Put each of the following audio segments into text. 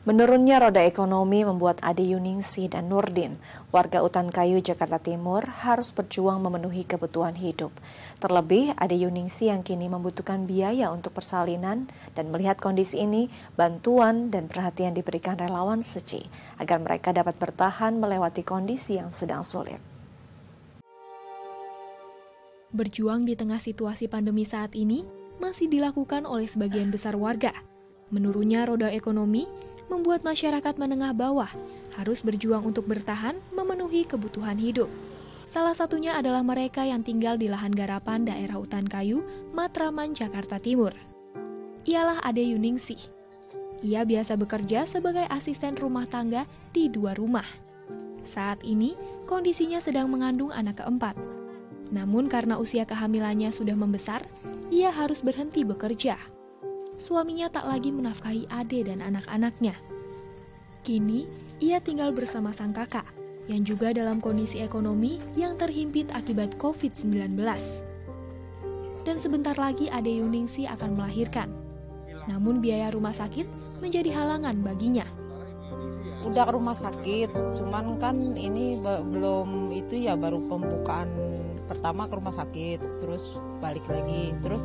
Menurunnya roda ekonomi membuat Ade Yuningsih dan Nurdin, warga Utan Kayu, Jakarta Timur, harus berjuang memenuhi kebutuhan hidup. Terlebih, Ade Yuningsih yang kini membutuhkan biaya untuk persalinan dan melihat kondisi ini, bantuan dan perhatian diberikan relawan Seci agar mereka dapat bertahan melewati kondisi yang sedang sulit. Berjuang di tengah situasi pandemi saat ini masih dilakukan oleh sebagian besar warga. Menurunnya roda ekonomi membuat masyarakat menengah bawah harus berjuang untuk bertahan memenuhi kebutuhan hidup. Salah satunya adalah mereka yang tinggal di lahan garapan daerah Utan Kayu, Matraman, Jakarta Timur. Ialah Ade Yuningsih. Ia biasa bekerja sebagai asisten rumah tangga di 2 rumah. Saat ini, kondisinya sedang mengandung anak keempat. Namun karena usia kehamilannya sudah membesar, ia harus berhenti bekerja. Suaminya tak lagi menafkahi Ade dan anak-anaknya. Kini, ia tinggal bersama sang kakak, yang juga dalam kondisi ekonomi yang terhimpit akibat COVID-19. Dan sebentar lagi Ade Yuningsih akan melahirkan. Namun biaya rumah sakit menjadi halangan baginya. Udah ke rumah sakit, cuman kan ini belum itu ya, baru pembukaan pertama ke rumah sakit, terus balik lagi, terus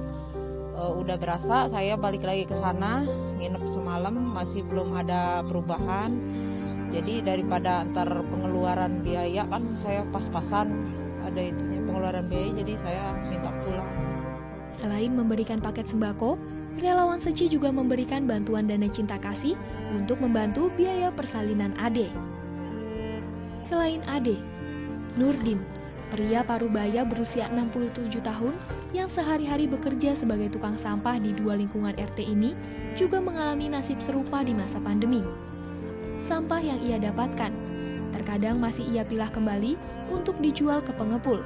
udah berasa saya balik lagi ke sana, nginep semalam masih belum ada perubahan. Jadi daripada antar pengeluaran biaya, kan saya pas-pasan ada itunya pengeluaran biaya, jadi saya minta pulang. Selain memberikan paket sembako, relawan Seci juga memberikan bantuan dana cinta kasih untuk membantu biaya persalinan Ade. Selain Ade, Nurdin, pria parubaya berusia 67 tahun yang sehari-hari bekerja sebagai tukang sampah di 2 lingkungan RT ini juga mengalami nasib serupa di masa pandemi. Sampah yang ia dapatkan terkadang masih ia pilah kembali untuk dijual ke pengepul.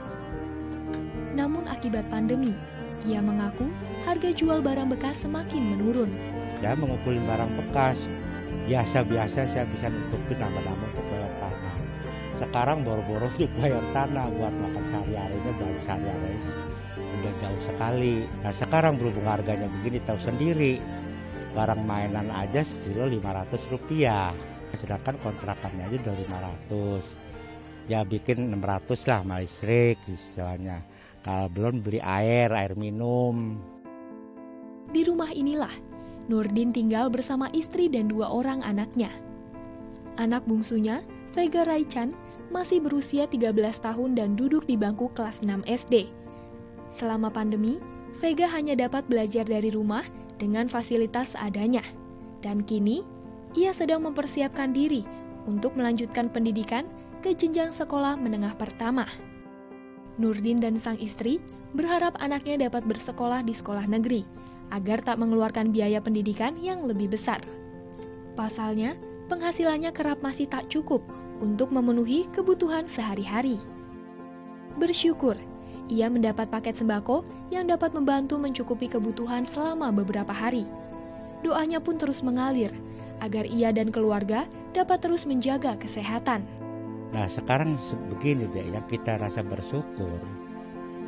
Namun akibat pandemi, ia mengaku harga jual barang bekas semakin menurun. Saya mengumpulin barang bekas, biasa-biasa saya bisa nutupin lama-lama untuk bayar tanah. Sekarang boro-boro untuk bayar tanah buat makan sehari-harinya, belanja sehari-hari udah jauh sekali. Nah sekarang berhubung harganya begini, tahu sendiri, barang mainan aja sekilo 500 rupiah. Sedangkan kontrakannya aja udah 500. Ya bikin 600 lah sama listrik istilahnya. Kalau belum beli air minum. Di rumah inilah, Nurdin tinggal bersama istri dan 2 orang anaknya. Anak bungsunya, Vega Raichan, masih berusia 13 tahun dan duduk di bangku kelas 6 SD. Selama pandemi, Vega hanya dapat belajar dari rumah dengan fasilitas seadanya. Dan kini, ia sedang mempersiapkan diri untuk melanjutkan pendidikan ke jenjang sekolah menengah pertama. Nurdin dan sang istri berharap anaknya dapat bersekolah di sekolah negeri, agar tak mengeluarkan biaya pendidikan yang lebih besar. Pasalnya, penghasilannya kerap masih tak cukup untuk memenuhi kebutuhan sehari-hari. Bersyukur, ia mendapat paket sembako yang dapat membantu mencukupi kebutuhan selama beberapa hari. Doanya pun terus mengalir, agar ia dan keluarga dapat terus menjaga kesehatan. Nah sekarang begini deh, yang kita rasa bersyukur,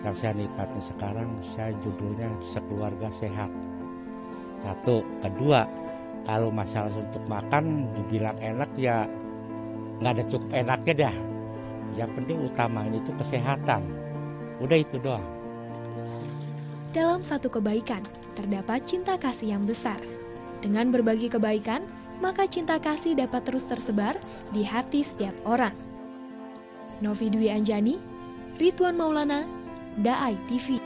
yang saya nikmati sekarang, saya judulnya sekeluarga sehat. 1, kedua, kalau masalah untuk makan dibilang enak ya nggak ada cukup enaknya dah. Yang penting utamain itu kesehatan. Udah itu doang. Dalam satu kebaikan, terdapat cinta kasih yang besar. Dengan berbagi kebaikan, maka cinta kasih dapat terus tersebar di hati setiap orang. Novi Dwi Anjani, Ridwan Maulana, Daai TV.